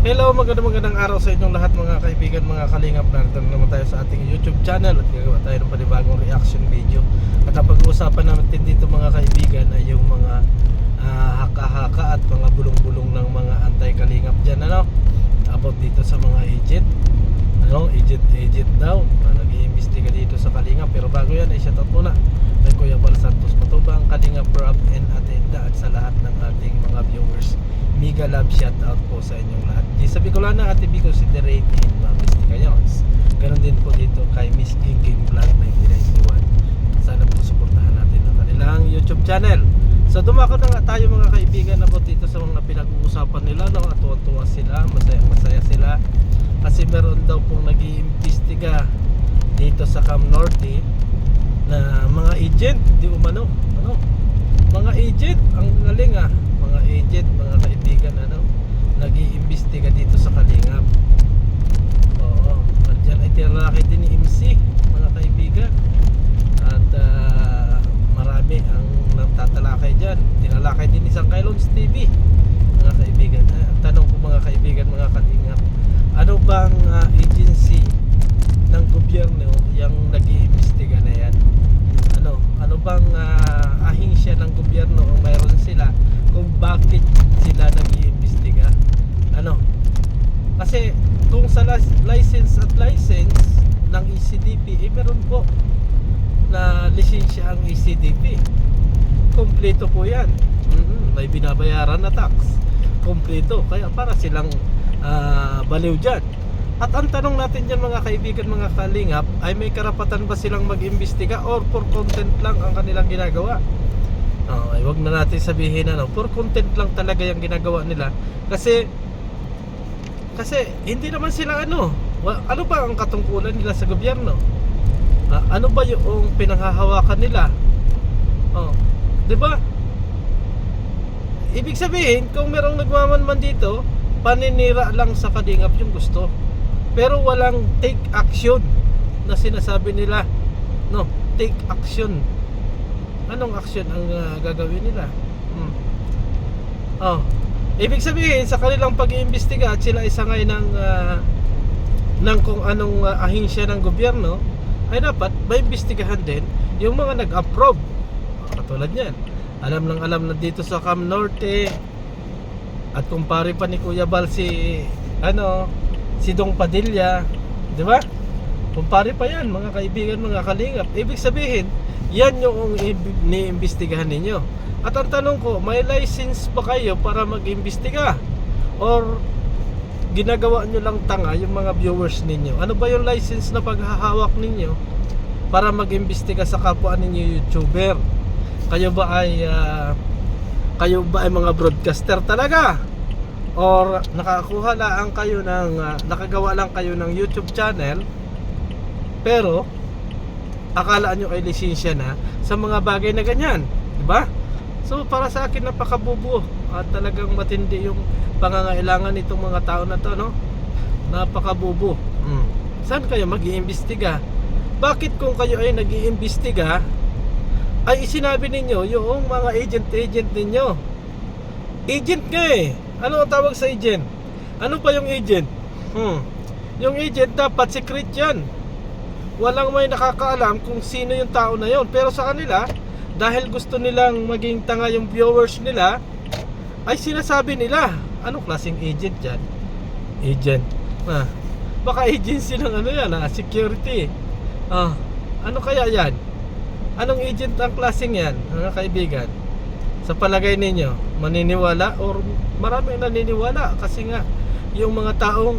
Hello, magandang araw sa inyong lahat mga kaibigan, mga kalingap. Narito na naman tayo sa ating YouTube channel at gagawa tayo ng panibagong reaction video. At ang pag-uusapan natin dito mga kaibigan ay yung mga haka-haka at mga bulong-bulong ng mga anti-kalingap dyan, about dito sa mga agent. Agent daw na nag-iimbestiga dito sa kalingap. Pero bago yan ay shoutout muna kay Kuya Bal Santos Patubang, Kalingap Rob and Atenda, at sa lahat ng ating mga viewers. Mega love shoutout po sa inyong lahat. Di sa Bicolana, Ate Bico Considerate and mga Mistikayos. Ganon din po dito kay Miss Ging Ging Vlog 1991. Sana po suportahan natin ang kanilang YouTube channel. So dumako na nga tayo mga kaibigan about dito sa mga pinag-uusapan nila, at tuwa-tuwa sila, masaya sila kasi meron daw pong nag-iimbestiga dito sa Cam Norte na mga agent, di umano, mga agent, ang galing mga agent, mga kaibigan, nag-iimbestiga dito sa Kalingap. Oo, at dyan ay tinalakay din ni MC, mga kaibigan, at marami ang nagtatalakay dyan. Tinalakay din ni Sangkailons TV, mga kaibigan. Ang tanong ko mga kaibigan, mga Kalingap, ano bang agency ng gobyerno yung nag-iimbestiga na yan? Ano bang ahinsya ng gobyerno ang mayroon sila kung bakit sila nag-iimbestiga? Kasi kung sa license ng ECDP, meron po na lisensya ang ECDP. Kompleto po yan. May binabayaran na tax. Kompleto. Kaya para silang baliw dyan. At ang tanong natin dyan mga kaibigan, mga kalingap, ay may karapatan ba silang mag-imbestiga or for content lang ang kanilang ginagawa? Ay wag na natin sabihin for content lang talaga yung ginagawa nila. Kasi hindi naman sila ano ba ang katungkulan nila sa gobyerno? Ano ba yung pinanghahawakan nila? 'Di ba? Ibig sabihin, kung merong nagmamanman dito, paninira lang sa kalingap yung gusto. Pero walang take action na sinasabi nila. Take action. Anong action ang gagawin nila? Ibig sabihin, sa kanilang pag-iimbestiga at sila isangay ng kung anong ahinsya ng gobyerno, ay dapat maimbestigahan din yung mga nag-approve. Katulad niyan, alam na dito sa Cam Norte, at kumpare pa ni Kuya Bal si Dong Padilla, di ba? Kumpare pa yan mga kaibigan, mga kalingap. Ibig sabihin, yan yung iniimbestigahan ninyo. At ang tanong ko, may license ba kayo para mag-imbestiga? Or ginagawa nyo lang tanga yung mga viewers ninyo? Ano ba yung license na paghahawak ninyo para mag-imbestiga sa kapwa ninyo YouTuber? Kayo ba ay mga broadcaster talaga? Or nakagawa lang kayo ng YouTube channel, pero akala nyo ay lisensya na sa mga bagay na ganyan, diba? So para sa akin, napakabubo at talagang matindi yung pangangailangan nitong mga tao na to, napakabubo. Saan kayo mag-iimbestiga? Bakit kung kayo ay nag-iimbestiga, ay isinabi ninyo yung mga agent ninyo? Agent ka Ano ang tawag sa agent? Ano pa yung agent? Yung agent dapat secret yan. Walang may nakakaalam kung sino yung tao na yon. Pero sa kanila, dahil gusto nilang maging tanga yung viewers nila, ay sinasabi nila. Anong klaseng agent yan? Agent. Baka agency ng security. Ano kaya yan? Anong agent ang klaseng yan, mga kaibigan? Sa palagay ninyo, maniniwala or marami naniniwala? Kasi nga, yung mga taong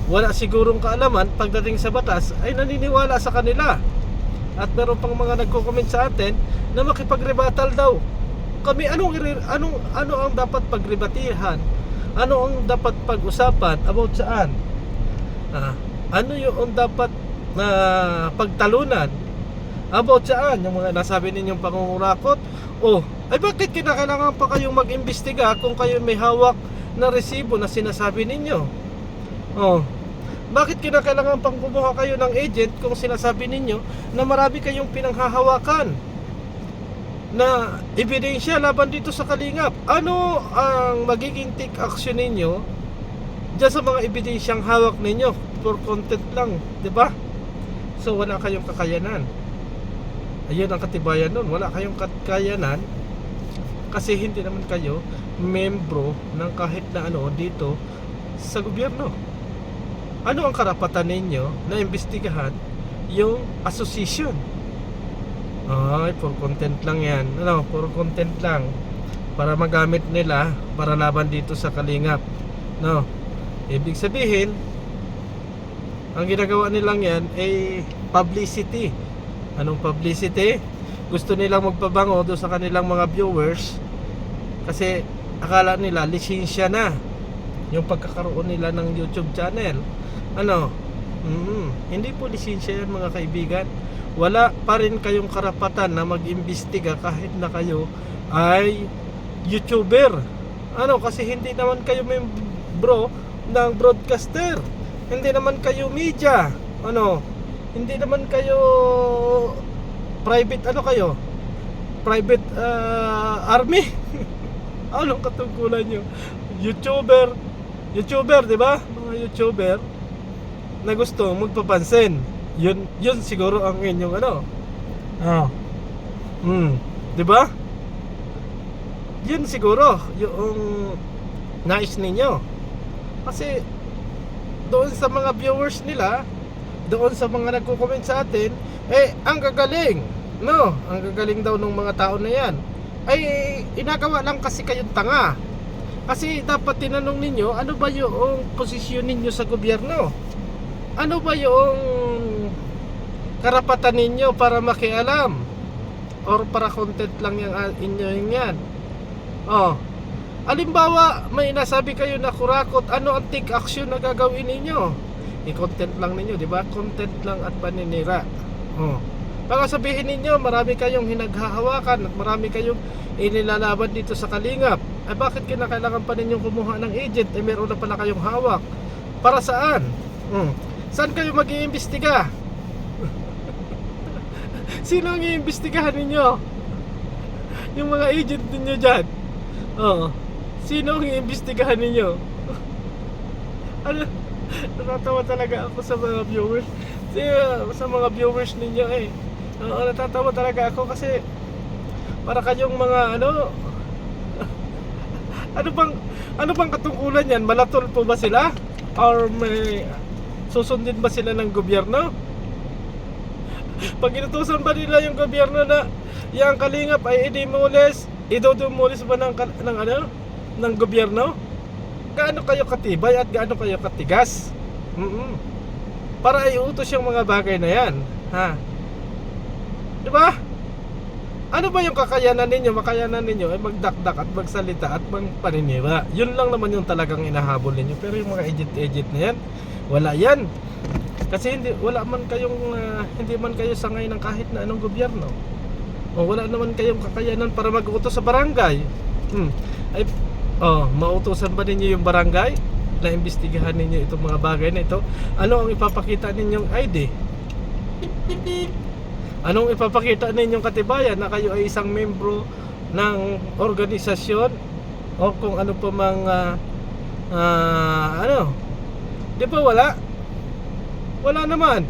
wala sigurong kaalaman pagdating sa batas ay naniniwala sa kanila. At meron pang mga nagko-comment sa atin na makipagrebatal daw. Kami, ano ang dapat pagrebatihan? Ano ang dapat pag-usapan? About saan? Ano yung dapat na pagtalunan? About saan? Yung mga nasabi ninyong pangungurakot? Ay bakit kinakailangan pa kayong mag-imbestiga kung kayo may hawak na resibo na sinasabi ninyo? Bakit kinakailangan pang kumuha kayo ng agent kung sinasabi ninyo na marami kayong pinanghahawakan na ebidensya laban dito sa kalingap? Ano ang magiging take action ninyo Diyan sa mga ebidensyang hawak ninyo, for content lang, di ba? So wala kayong kakayanan. Ayun ang katibayan nun, wala kayong kakayanan kasi hindi naman kayo membro ng kahit na ano dito sa gobyerno. Ano ang karapatan ninyo na imbestigahan yung association? Ay, for content lang yan. Ano, for content lang. Para magamit nila para laban dito sa Kalingap. No. Ibig sabihin, ang ginagawa nilang yan ay publicity. Anong publicity? Gusto nilang magpabango doon sa kanilang mga viewers kasi akala nila lisensya na yung pagkakaroon nila ng YouTube channel. Ano? Hindi po lisensya yan mga kaibigan. Wala pa rin kayong karapatan na mag-imbestiga kahit na kayo ay YouTuber. Ano? Kasi hindi naman kayo membro ng broadcaster. Hindi naman kayo media. Ano? Hindi naman kayo private, ano kayo? Private army. Anong katungkulan nyo? YouTuber, di ba? Mga YouTuber na gusto magpapansin. Yun siguro ang inyong ano. Di ba? Yun siguro yung nais ninyo. Kasi doon sa mga viewers nila, doon sa mga nagko-comment sa atin, ang gagaling, no? Ang gagaling daw ng mga tao na yan. Ay inagawa lang kasi kayong tanga. Kasi dapat tinanong ninyo, ano ba yung posisyon ninyo sa gobyerno? Ano ba yung karapatan ninyo para makialam? Or para content lang yung inyo yan? Halimbawa, may nasabi kayo na kurakot, ano ang take action na gagawin ninyo? I-content lang ninyo, di ba? Content lang at paninira. Baka sabihin ninyo, marami kayong hinaghahawakan at marami kayong inilalaban dito sa Kalingap. Ay bakit kinakailangan pa ninyong kumuha ng agent? Meron na pala kayong hawak. Para saan? Saan kayo mag-iimbestiga? Sino ang iimbestigahan ninyo? Yung mga agent ninyo dyan. Sino ang iimbestigahan ninyo? Ano? Natatawa talaga ako sa mga viewers. Sa mga viewers ninyo natatawa talaga ako kasi para kayong mga ano bang katungkulan yan? Malatol po ba sila? Or may susundin ba sila ng gobyerno? Pag inutusan ba nila yung gobyerno na yung Kalingap ay i-demolish, i-demolish ba ng gobyerno? Gaano kayo katibay at gaano kayo katigas? Para iutos yung mga bagay na yan, ha? Diba? Ano ba yung kakayanan ninyo? Makayanan ninyo ay magdakdak at magsalita at magpaninira. Yun lang naman yung talagang inahabol ninyo. Pero yung mga agent na yan, wala yan. Kasi hindi man kayo sangay ng kahit na anong gobyerno. Wala naman kayong kakayanan para mag-utos sa barangay. Mautusan ba ninyo yung barangay na imbestigahan ninyo itong mga bagay na ito? Ano ang ipapakita ninyong ID? Anong ipapakita ninyong katibayan na kayo ay isang membro ng organisasyon o kung ano pa mga di ba wala naman.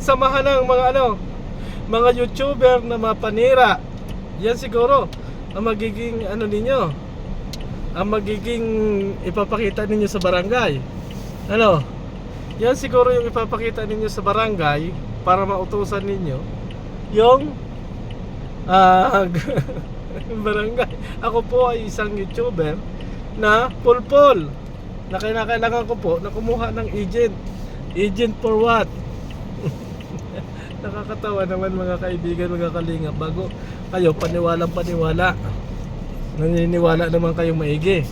Samahan ng mga YouTuber na mapanira. Yan siguro ang magiging ninyo, ang magiging ipapakita ninyo sa barangay. Yan siguro yung ipapakita ninyo sa barangay para mautusan ninyo yung barangay. Ako po ay isang YouTuber na pulpol na kailangan ko po na kumuha ng agent for what? Nakakatawa naman mga kaibigan, mga Kalingap. Bago kayo paniwala, naniniwala naman kayong maigi.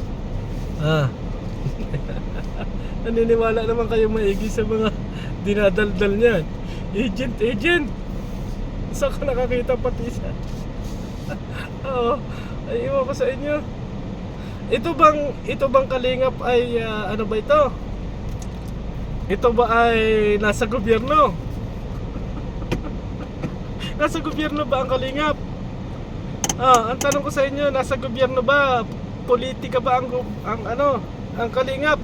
Naniniwala naman kayong maigi sa mga dinadaldal niyan. Agent. Saan ka nakakita pati siya? Ay iwan ko sa inyo. Ito bang Kalingap ay ano ba ito? Ito ba ay nasa gobyerno? Nasa gobyerno ba ang Kalingap? Ang tanong ko sa inyo, nasa gobyerno ba? Politika ba ang ang Kalingap.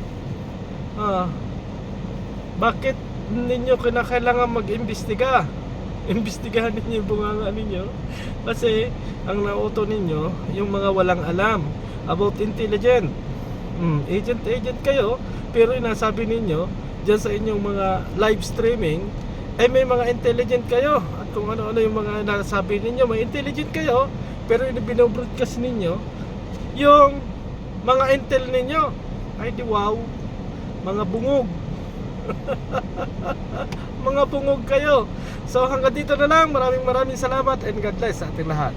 Bakit ninyo kinakailangan mag-imbestiga? Imbestigahan ninyo yung bunganga ninyo. Kasi ang nauto ninyo yung mga walang alam about intelligent. Agent kayo, pero inasabi ninyo dyan sa inyong mga live streaming ay may mga intelligent kayo. At kung ano-ano yung mga nasabi ninyo, may intelligent kayo, pero binobroadcast ninyo yung mga intel ninyo. Ay di wow, mga bungog. Mga bungog kayo. So hanggang dito na lang. Maraming salamat and God bless sa ating lahat.